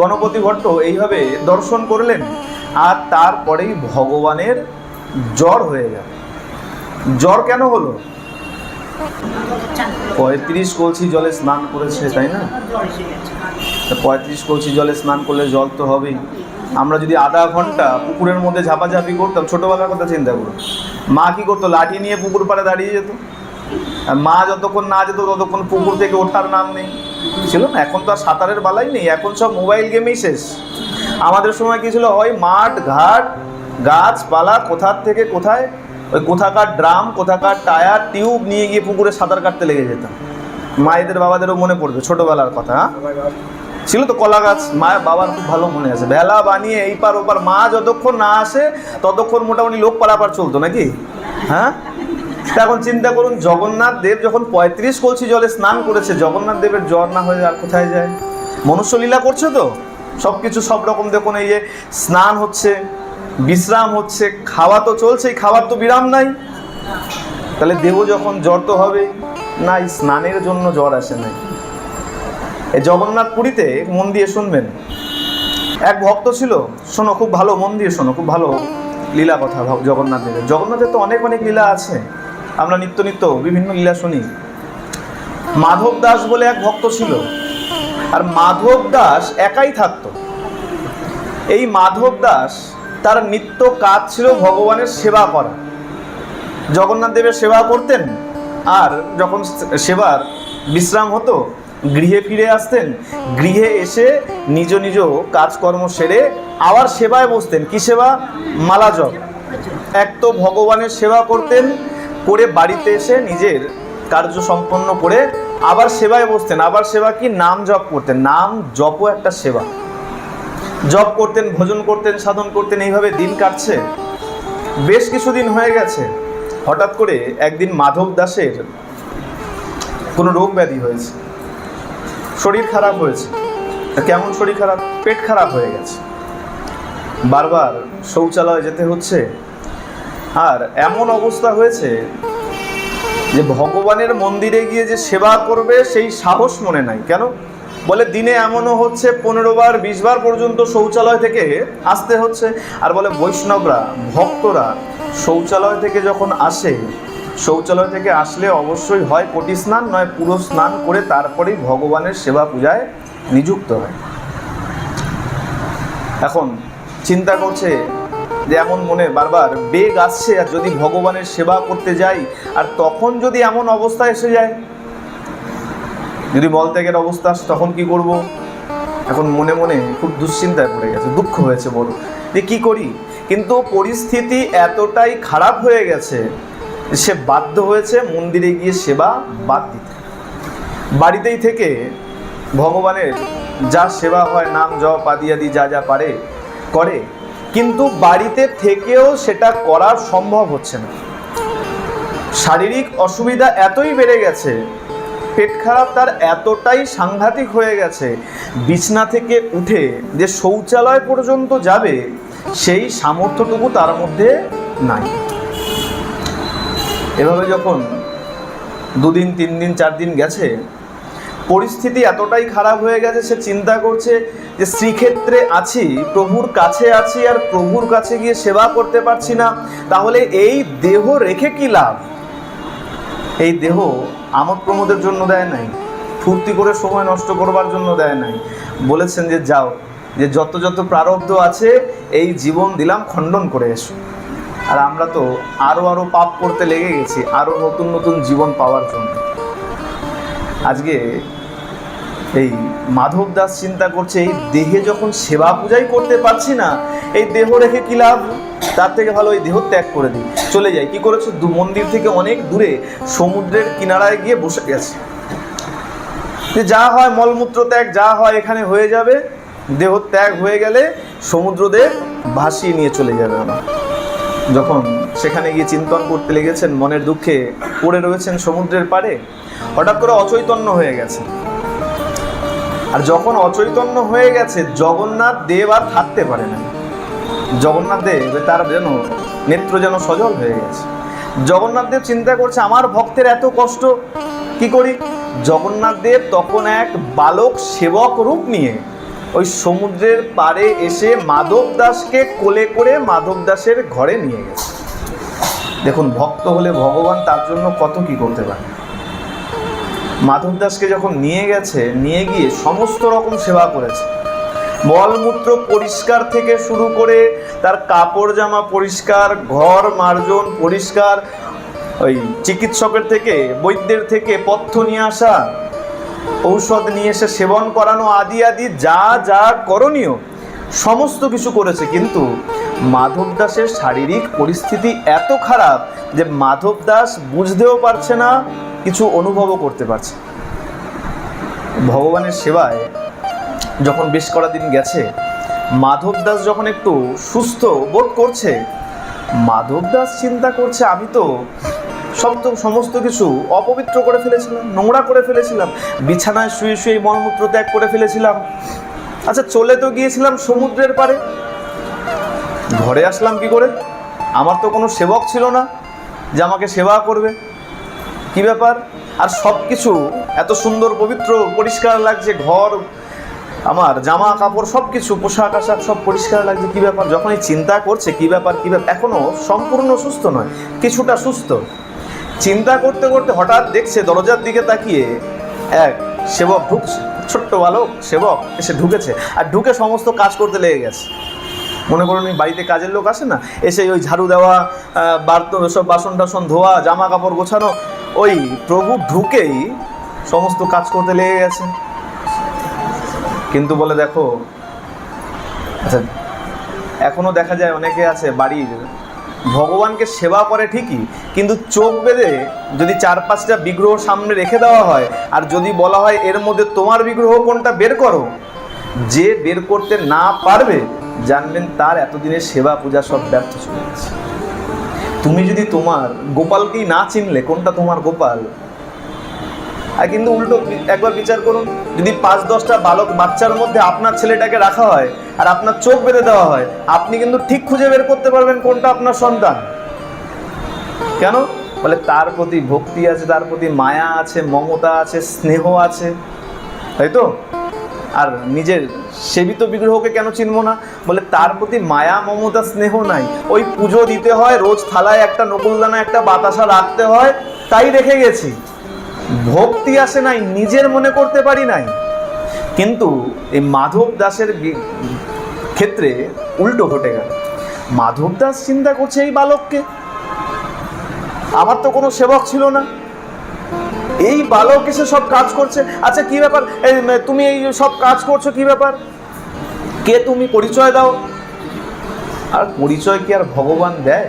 গণপতি ভট্ট এইভাবে দর্শন করলেন, আর তারপরেই ভগবানের জ্বর হয়ে গেল। জ্বর কেন হলো? 35 কলসি জলে স্নান করেছে, তাই না? 35 কলসি জলে স্নান করলে জল তো হবেই। আমরা যদি আধা ঘন্টা পুকুরের মধ্যে ঝাপাঝাপি করতাম, ছোটবেলার কথা চিন্তা করুন, মা কি করতো? লাঠি নিয়ে পুকুর পাড়ে দাঁড়িয়ে যেত। আর মা যতক্ষণ না যেত ততক্ষণ পুকুর থেকে ওঠার নাম নেই, ছিল না? এখন তো আর সাঁতারের বালাই নেই, এখন সব মোবাইল গেমেই শেষ। আমাদের সময় কি ছিল? হয় মাঠ ঘাট গাছপালা, কোথার থেকে কোথায়, ওই কোথাকার ড্রাম, কোথাকার টায়ার টিউব নিয়ে গিয়ে পুকুরে সাঁতার কাটতে লেগে যেতাম। মায়েদের বাবাদেরও মনে পড়বে ছোটবেলার কথা। ছিল তো কলা গাছ, মায়ের বাবার খুব ভালো মনে আছে, ভেলা বানিয়ে এই পার ওপার, মা যতক্ষণ না আসে ততক্ষণ মোটামুটি লোক পারাপার চলতো নাকি? হ্যাঁ, এখন চিন্তা করুন, জগন্নাথ দেব যখন 35 কলসি জলে স্নান করেছে, জগন্নাথ দেবের জ্বর না হয়ে আর কোথায় যায়? মনুষ্য লীলা করছে তো সব কিছু, সব রকম। দেখুন, এই যে স্নান হচ্ছে, বিশ্রাম হচ্ছে, খাওয়া তো চলছেই, খাওয়ার তো বিরাম নাই। তাহলে দেহ যখন জ্বর তো হবে না, স্নানের জন্য জ্বর আসে নাই। এই জগন্নাথ পুরীতে মন দিয়ে শুনবেন, এক ভক্ত ছিল, শোনো খুব ভালো, মন দিয়ে শোনো, খুব ভালো লীলা কথা জগন্নাথ দেবের। জগন্নাথের তো অনেক অনেক লীলা আছে, আমরা নিত্য নিত্য বিভিন্ন লীলা শুনি। মাধব দাস বলে এক ভক্ত ছিল, আর মাধব দাস একাই থাকতো। এই মাধব দাস, তার নিত্য কাজ ছিল ভগবানের সেবা করা। জগন্নাথ দেবের সেবা করতেন, আর যখন সেবার বিশ্রাম হতো গৃহে ফিরে আসতেন। গৃহে এসে নিজ নিজ কাজকর্ম সেরে আবার সেবায় বসতেন। কি সেবা? মালা জপ। এক তো ভগবানের সেবা করতেন, করে বাড়িতে এসে নিজের কার্য সম্পন্ন করে আবার সেবায় বসতেন। আবার সেবা কি? নাম জপ করতেন। নাম জপও একটা সেবা। জপ করতেন, ভোজন করতেন, সাধন করতেন, এইভাবে দিন কাটছে। বেশ কিছুদিন হয়ে গেছে। হঠাৎ করে একদিন মাধব দাসের কোনো রোগ ব্যাধি হয়েছে, শরীর খারাপ হয়েছে। কেমন শরীর খারাপ? পেট খারাপ হয়ে গেছে, বারবার শৌচালয়ে যেতে হচ্ছে। আর এমন অবস্থা হয়েছে যে ভগবানের মন্দিরে গিয়ে যে সেবা করবে সেই সাহস মনে নাই। কেন? বলে দিনে এমনও হচ্ছে 15 বার 20 বার পর্যন্ত শৌচালয় থেকে আসতে হচ্ছে। আর বলে বৈষ্ণবরা, ভক্তরা শৌচালয় থেকে যখন আসে, শৌচালয় থেকে আসলে অবশ্যই হয় কোটি স্নান, নয় পুরো স্নান করে তারপরেই ভগবানের সেবা পূজায় নিযুক্ত হয়। এখন চিন্তা করছে যে এমন মনে বারবার বেগ আসছে, আর যদি ভগবানের সেবা করতে যাই আর তখন যদি এমন অবস্থা এসে যায়, যদি মলত্যাগের অবস্থা আসে, তখন কি করব? এখন মনে মনে খুব দুশ্চিন্তায় পড়ে গেছে, দুঃখ হয়েছে বড়, যে কি করি। কিন্তু পরিস্থিতি এতটাই খারাপ হয়ে গেছে, সে বাধ্য হয়েছে মন্দিরে গিয়ে সেবা বাদ দিতে। বাড়িতেই থেকে ভগবানের যা সেবা হয়, নাম জপ আদি আদি যা যা পারে করে, কিন্তু বাড়িতে থেকেও সেটা করা সম্ভব হচ্ছে না। শারীরিক অসুবিধা এতই বেড়ে গেছে, পেট খারাপ তার এতটাই সাংঘাতিক হয়ে গেছে, বিছনা থেকে উঠে যে শৌচালয় পর্যন্ত যাবে সেই সামর্থ্যটুকু তার মধ্যে নাই। এভাবে যখন 2 দিন 3 দিন 4 দিন গেছে, পরিস্থিতি এতটাই খারাপ হয়ে গেছে, সে চিন্তা করছে যে শ্রীক্ষেত্রে আছি, প্রভুর কাছে আছি, আর প্রভুর কাছে গিয়ে সেবা করতে পারছি না, তাহলে এই দেহ রেখে কি লাভ? এই দেহ আমোদ প্রমোদের জন্য দেয় নাই, ফুর্তি করে সময় নষ্ট করবার জন্য দেয় নাই। বলেছেন যে যাও, যে যত যত প্রারব্ধ আছে এই জীবন দিলাম, খণ্ডন করে এসো। আর আমরা তো আরও পাপ করতে লেগে গেছি, আরও নতুন নতুন জীবন পাওয়ার জন্য। আজকে এই মাধব দাস চিন্তা করছে, এই দেহে যখন সেবা পূজাই করতে পারছি না, এই দেহ রেখে কি লাভ? তার থেকে ভালো এই দেহ ত্যাগ করে দিই, চলে যাই। কি করেছে? মন্দির থেকে অনেক দূরে সমুদ্রের কিনারায় গিয়ে বসে গেছে, যে যা হয় মলমূত্র ত্যাগ যা হয় এখানে হয়ে যাবে, দেহ ত্যাগ হয়ে গেলে সমুদ্রদেব ভাসিয়ে নিয়ে চলে যাবে আমার। যখন সেখানে গিয়ে চিন্তন করতে লেগেছেন, মনের দুঃখে পড়ে রয়েছেন সমুদ্রের পাড়ে, হঠাৎ করে অচৈতন্য হয়ে গেছে। আর যখন অচৈতন্য হয়ে গেছে, জগন্নাথ দেব আর থাকতে পারে না। জগন্নাথ দেব তার যেন নেত্র যেন সজল হয়ে গেছে। জগন্নাথ দেব চিন্তা করছে, আমার ভক্তের এত কষ্ট, কি করি? জগন্নাথ দেব তখন এক বালক সেবক রূপ নিয়ে ওই সমুদ্রের পাড়ে এসে মাধব দাসকে কোলে করে মাধব দাসের ঘরে নিয়ে গেছে। দেখুন, ভক্ত হলে ভগবান তার জন্য কত কি করতে পারে। মাধব দাসকে যখন নিয়ে গেছে, নিয়ে গিয়ে সমস্ত রকম সেবা করেছে। মলমূত্র পরিষ্কার থেকে শুরু করে তার কাপড় জামা পরিষ্কার, ঘর মার্জন পরিষ্কার, ওই চিকিৎসকের থেকে, বৈদ্যের থেকে পথ্য নিয়ে আসা, ঔষধ নিয়ে এসে সেবন করানো, আদি আদি যা যা করণীয় সমস্ত কিছু করেছে। কিন্তু মাধব দাসের শারীরিক পরিস্থিতি এত খারাপ যে মাধব দাস বুঝতেও পারছে না, কিছু অনুভবও করতে পারছে। ভগবানের সেবায় যখন বেশ করা দিন গেছে, মাধব দাস যখন একটু সুস্থ বোধ করছে, মাধব দাস চিন্তা করছে, আমি তো সমস্ত কিছু অপবিত্র করে ফেলেছিলাম, নোংরা করে ফেলেছিলাম, বিছানায় শুয়ে শুয়ে মলমূত্র ত্যাগ করে ফেলেছিলাম। আচ্ছা, চলে তো গিয়েছিলাম সমুদ্রের পাড়ে, ঘরে আসলাম কি করে? আমার তো কোনো সেবক ছিল না যে আমাকে সেবা করবে। কি ব্যাপার? আর সব কিছু এত সুন্দর পবিত্র পরিষ্কার লাগছে, ঘর, আমার জামা কাপড় সব কিছু, পোশাক আশাক সব পরিষ্কার লাগছে। কি ব্যাপার? যখন এই চিন্তা করছে কি ব্যাপার কি ব্যাপার, এখনো সম্পূর্ণ সুস্থ নয়, কিছুটা সুস্থ। চিন্তা করতে করতে হঠাৎ দেখছে দরজার দিকে তাকিয়ে এক সেবক ঢুকছে, ছোট্ট বালক সেবক এসে ঢুকেছে, আর ঢুকে সমস্ত কাজ করতে লেগে গেছে। মনে করুন বাড়িতে কাজের লোক আসে না, এসে ওই ঝাড়ু দেওয়া, সব বাসন টাসন ধোয়া, জামা কাপড় গোছানো, ওই প্রভু ঢুকেই সমস্ত কাজ করতে লেগে গেছে। কিন্তু বলে, দেখো, আচ্ছা, এখনো দেখা যায় অনেকে আছে বাড়ির ভগবানকে সেবা করে ঠিকই, কিন্তু চোখ বেঁধে যদি 4-5টা বিগ্রহ সামনে রেখে দেওয়া হয়, আর যদি বলা হয় এর মধ্যে তোমার বিগ্রহ কোনটা বের করো, যে বের করতে না পারবে জানবেন তার এতদিনের সেবা পূজা সব ব্যর্থ চলে গেছে। তুমি যদি তোমার গোপালকেই না চিনলে কোনটা তোমার গোপাল, আর কিন্তু উল্টো একবার বিচার করুন, যদি 5-10টা বাচ্চার মধ্যে আপনার ছেলেটাকে রাখা হয় আর আপনার চোখ বেঁধে দেওয়া হয়, আপনি কিন্তু ঠিক খুঁজে বের করতে পারবেন কোনটা আপনার সন্তান। কেন? বলে তার প্রতি ভক্তি আছে, তার প্রতি মায়া আছে, মমতা আছে, স্নেহ আছে, তাই তো? আর নিজের সেবিত বিগ্রহকে কেন চিনবো না? বলে তার প্রতি মায়া মমতা স্নেহ নাই। ওই পুজো দিতে হয়, রোজ থালায় একটা নকুলদানা একটা বাতাসা রাখতে হয়, তাই রেখে গেছি। ভক্তি আসে নাই, নিজের মনে করতে পারি নাই। কিন্তু এই মাধব দাসের ক্ষেত্রে উল্টো ঘটে গেল। মাধব দাস চিন্তা করছে, এই বালককে, আমার তো কোনো সেবক ছিল না, এই বালক এসে সব কাজ করছে। আচ্ছা, কি ব্যাপার, তুমি এই সব কাজ করছো, কি ব্যাপার, কে তুমি, পরিচয় দাও। আর পরিচয় কি আর ভগবান দেয়?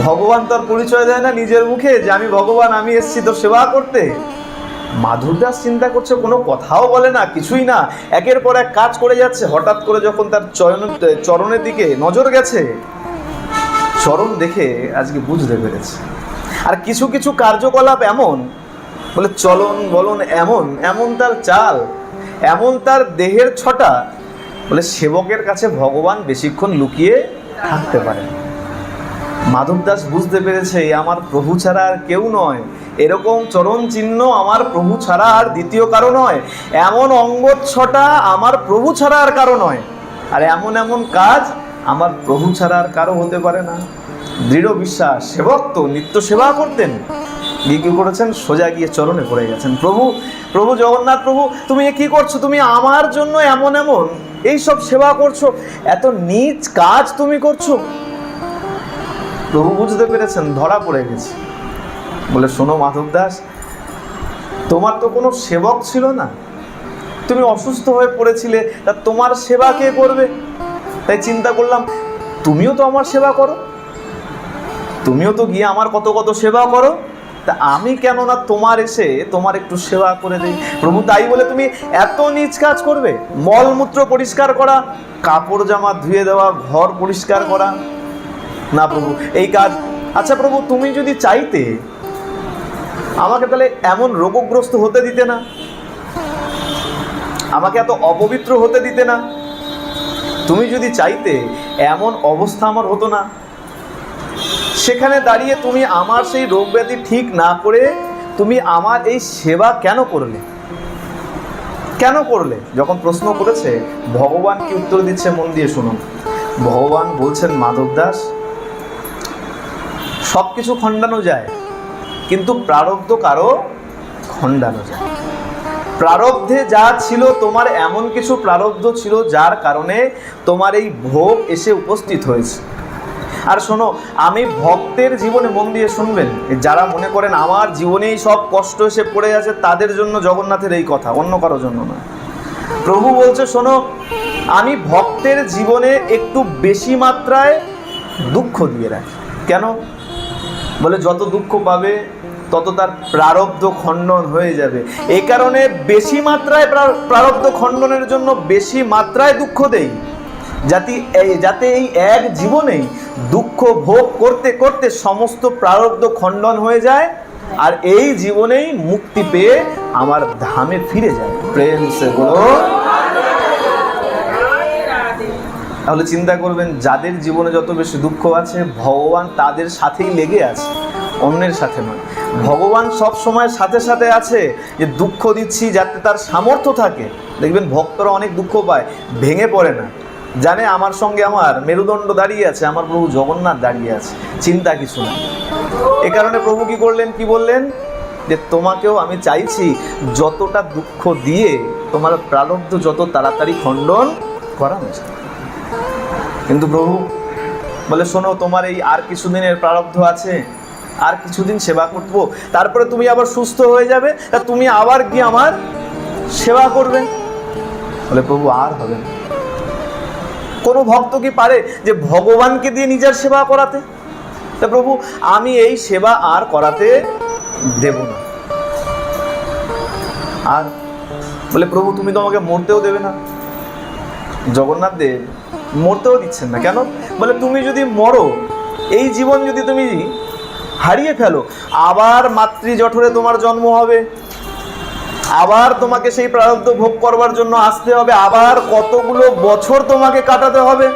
ভগবান তো আর পরিচয় দেয় না নিজের মুখে যে আমি ভগবান, আমি এসেছি তোর সেবা করতে। মাধব দাস চিন্তা করছে, কোনো কথাও বলে না, কিছুই না, একের পর এক কাজ করে যাচ্ছে। হঠাৎ করে যখন তার চরণের দিকে নজর গেছে, চরণ দেখে আজকে বুঝতে পেরেছে। আর কিছু কিছু কার্যকলাপ এমন, বলে চলন বলন এমন, এমন তার চাল, এমন তার দেহের ছটা, বলে সেবকের কাছে ভগবান বেশিক্ষণ লুকিয়ে থাকতে পারে। মাধব দাস বুঝতে পেরেছে, আমার প্রভু ছাড়া আর কেউ নয়, এরকম চরণ চিহ্ন আমার প্রভু ছাড়া আর দ্বিতীয় কারো নয়, এমন অঙ্গচ্ছটা আমার প্রভু ছাড়া আর কারো নয়, আর এমন এমন কাজ আমার প্রভু ছাড়া আর কারো হতে পারে না। দৃঢ় বিশ্বাস, সেবক তো নিত্য সেবা করতেন, গিয়ে কি করেছেন, সোজা গিয়ে চরণে পড়ে গেছেন। প্রভু, প্রভু জগন্নাথ প্রভু, তুমি কি করছো? তুমি আমার জন্য এমন এমন এইসব সেবা করছো, এত নীচ কাজ তুমি করছো। প্রভু বুঝতে পেরেছেন, ধরা পড়ে গেছে। বলে, শোনো মাধব দাস, তোমার তো কোনো সেবক ছিল না, তুমি অসুস্থ হয়ে পড়েছিলে, তা তোমার সেবা কে করবে? তাই চিন্তা করলাম, তুমিও তো আমার সেবা করো, তুমিও তো গিয়ে আমার কত কত সেবা করো, তা আমি কেন না তোমার এসে তোমার একটু সেবা করে দিই। প্রভু তাই বলে তুমি এত নীচ কাজ করবে? মলমূত্র পরিষ্কার করা, কাপড় জামা ধুয়ে দেওয়া, ঘর পরিষ্কার করা? না প্রভু, এই কাজ। আচ্ছা প্রভু, তুমি যদি চাইতে আমাকে তাহলে এমন রোগগ্রস্ত হতে দিতে না, আমাকে এত অপবিত্র হতে দিতে না, তুমি যদি চাইতে এমন অবস্থা আমার হতো না। সেখানে দাঁড়িয়ে তুমি আমার সেই রোগ ব্যাধি ঠিক না করে তুমি আমার এই সেবা কেন করলে? কেন করলে? যখন প্রশ্ন করেছে, ভগবান কি উত্তর দিচ্ছে মন দিয়ে শুনুন। ভগবান বলছেন, মাধব দাস, সব কিছু খণ্ডানো যায়, কিন্তু প্রারব্ধ কারো খণ্ডানো যায়। প্রারব্ধে যা ছিল, তোমার এমন কিছু প্রারব্ধ ছিল যার কারণে তোমার এই ভোগ এসে উপস্থিত হয়েছে। আর শোনো, আমি ভক্তের জীবনে, মন দিয়ে শুনবেন, যারা মনে করেন আমার জীবনেই সব কষ্ট এসে পড়ে আছে, তাদের জন্য জগন্নাথের এই কথা, অন্য কারোর জন্য নয়। প্রভু বলছে, শোনো, আমি ভক্তের জীবনে একটু বেশি মাত্রায় দুঃখ দিয়ে রাখি। কেন? বলে যত দুঃখ পাবে তত তার প্রারব্ধ খণ্ডন হয়ে যাবে। এই কারণে বেশি মাত্রায় প্রারব্ধ খণ্ডনের জন্য বেশি মাত্রায় দুঃখ দেই, যাতে এই এক জীবনেই দুঃখ ভোগ করতে করতে সমস্ত প্রারব্ধ খণ্ডন হয়ে যায়, আর এই জীবনেই মুক্তি পেয়ে আমার ধামে ফিরে যায়। প্রেম সে বলো। তাহলে চিন্তা করবেন, যাদের জীবনে যত বেশি দুঃখ আছে, ভগবান তাদের সাথেই লেগে আছে, অন্যের সাথে নয়। ভগবান সব সময় সাথে সাথে আছে, যে দুঃখ দিচ্ছি যাতে তার সামর্থ্য থাকে। দেখবেন ভক্তরা অনেক দুঃখ পায়, ভেঙে পড়ে না, জানে আমার সঙ্গে আমার মেরুদণ্ড দাঁড়িয়ে আছে, আমার প্রভু জগন্নাথ দাঁড়িয়ে আছে, চিন্তা কিছু না। এ কারণে প্রভু কি করলেন, কি বললেন, যে তোমাকেও আমি চাইছি যতটা দুঃখ দিয়ে তোমার প্রারব্ধ যত তাড়াতাড়ি খণ্ডন করানো যায়। কিন্তু প্রভু বলে, শোনো, তোমার এই আর কিছুদিনের প্রারব্ধ আছে, আর কিছুদিন সেবা করবো, তারপরে তুমি আবার সুস্থ হয়ে যাবে, তা তুমি আবার গিয়ে আমার সেবা করবে। বলে, প্রভু আর হবে না। কোনো ভক্ত কি পারে যে ভগবানকে দিয়ে নিজের সেবা করাতে? তা প্রভু, আমি এই সেবা আর করাতে দেব না। আর বলে, প্রভু তুমি তো আমাকে মরতেও দেবে না। জগন্নাথ দেব মরতেও দিচ্ছেন না। কেন? বলে, তুমি যদি মরো, এই জীবন যদি তুমি হারিয়ে ফেলো, আবার মাতৃ জঠরে তোমার জন্ম হবে, আবার তোমাকে সেই প্রারব্ধ ভোগ করবার জন্য আসতে হবে, আবার কতগুলো বছর তোমাকে কাটাতে হবে।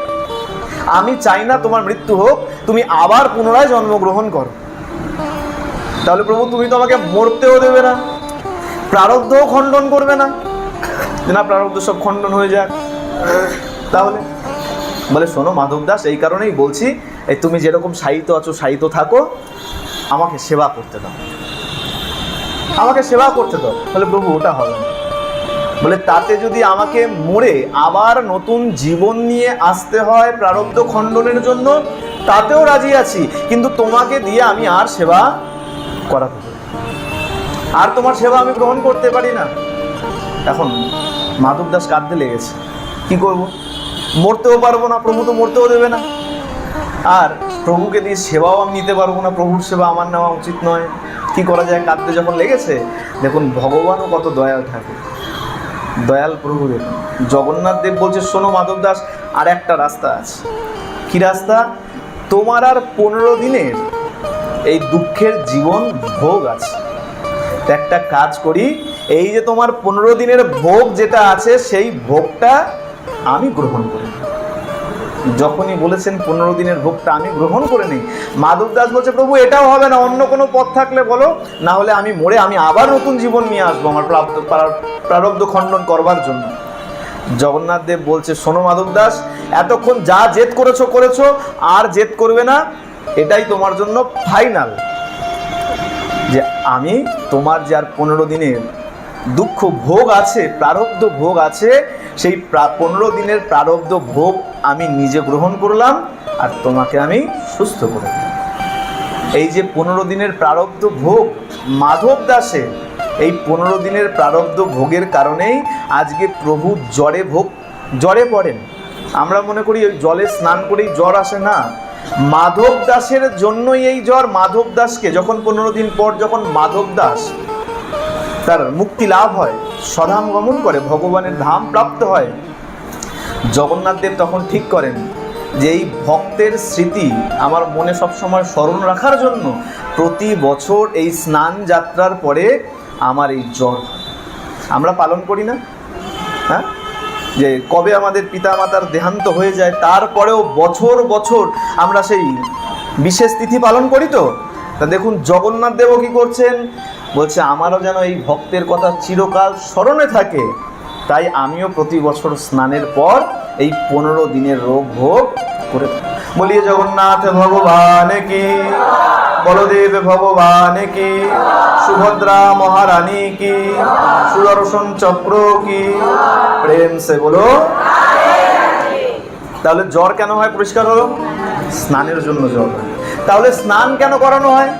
আমি চাই না তোমার মৃত্যু হোক, তুমি আবার পুনরায় জন্মগ্রহণ করো। তাহলে প্রভু তুমি তো আমাকে মরতেও দেবে না, প্রারব্ধও খণ্ডন করবে না, না প্রারব্ধ সব খণ্ডন হয়ে যাক। তাহলে বলে, শোনো মাধব দাস, এই কারণেই বলছি, এই তুমি যেরকম শায়িত আছো শায়িত থাকো, আমাকে সেবা করতে দাও, আমাকে সেবা করতে দাও। বলে, প্রভু ওটা হবে না। বলে, তাতে যদি আমাকে মরে আবার নতুন জীবন নিয়ে আসতে হয় প্রারব্ধ খণ্ডনের জন্য, তাতেও রাজি আছি, কিন্তু তোমাকে দিয়ে আমি আর সেবা করাতে পারি, আর তোমার সেবা আমি গ্রহণ করতে পারি না। এখন মাধব দাস কাঁদতে লেগেছে, কি করব, মরতেও পারবো না, প্রভু তো মরতেও দেবে না, আর প্রভুকে দিয়ে সেবাও আমি নিতে পারবো না, প্রভুর সেবা আমার নেওয়া উচিত নয়। কি করা যায়? কাঁদতে যখন লেগেছে, দেখুন ভগবানও কত দয়াল থাকে, দয়াল প্রভু। দেখুন জগন্নাথ দেব বলছে, শোনো মাধব দাস, আর একটা রাস্তা আছে। কি রাস্তা? তোমার আর 15 দিনের এই দুঃখের জীবন ভোগ আছে। একটা কাজ করি, এই যে তোমার 15 দিনের ভোগ যেটা আছে, সেই ভোগটা আমি গ্রহণ করি। যখনই বলেছেন 15 দিনের ভোগটা আমি গ্রহণ করে নিই, মাধব দাস বলছে, প্রভু এটাও হবে না, অন্য কোনো পথ থাকলে বলো, না হলে আমি মরে আমি আবার নতুন জীবন নিয়ে আসবো আমার প্রারব্ধ খণ্ডন করবার জন্য। জগন্নাথ দেব বলছে, শোনো মাধব দাস, এতক্ষণ যা জেদ করেছো, আর জেদ করবে না, এটাই তোমার জন্য ফাইনাল, যে আমি তোমার যে আর 15 দিনের দুঃখ ভোগ আছে, প্রারব্ধ ভোগ আছে, সেই 15 দিনের প্রারব্ধ ভোগ আমি নিজে গ্রহণ করলাম, আর তোমাকে আমি সুস্থ করে দিলাম। এই যে 15 দিনের প্রারব্ধ ভোগ মাধব দাসের, এই 15 দিনের প্রারব্ধ ভোগের কারণেই আজকে প্রভু জ্বরে পড়েন। আমরা মনে করি ওই জলে স্নান করেই জ্বর আসে, না, মাধব দাসের জন্যই এই জ্বর। মাধব দাসকে যখন 15 দিন পর যখন মাধব দাস তার মুক্তি লাভ হয়, স্বধাম গমন করে, ভগবানের ধাম প্রাপ্ত হয়, জগন্নাথ দেব তখন ঠিক করেন যে এই ভক্তের স্মৃতি আমার মনে সবসময় স্মরণ রাখার জন্য প্রতি বছর এই স্নান যাত্রার পরে আমার এই জ্বর আমরা পালন করি না? হ্যাঁ, যে কবে আমাদের পিতামাতার দেহান্ত হয়ে যায়, তারপরেও বছর বছর আমরা সেই বিশেষ তিথি পালন করি। তো তা দেখুন জগন্নাথ দেবও কি করছেন, বলছে আমারও যেন এই ভক্তের কথা চিরকাল স্মরণে থাকে, তাই আমিও প্রতি বছর স্নানের পর এই 15 দিনের রোগ ভোগ করে থাকি। বলিয়ে জগন্নাথ ভগবান কি, বলদেব ভগবান কি, সুভদ্রা মহারানী কি, সুদর্শন চক্র কি, প্রেম সে বলো। তাহলে জ্বর কেন হয় পরিষ্কার হলো? স্নানের জন্য জ্বর হয়। তাহলে স্নান কেন করানো হয়?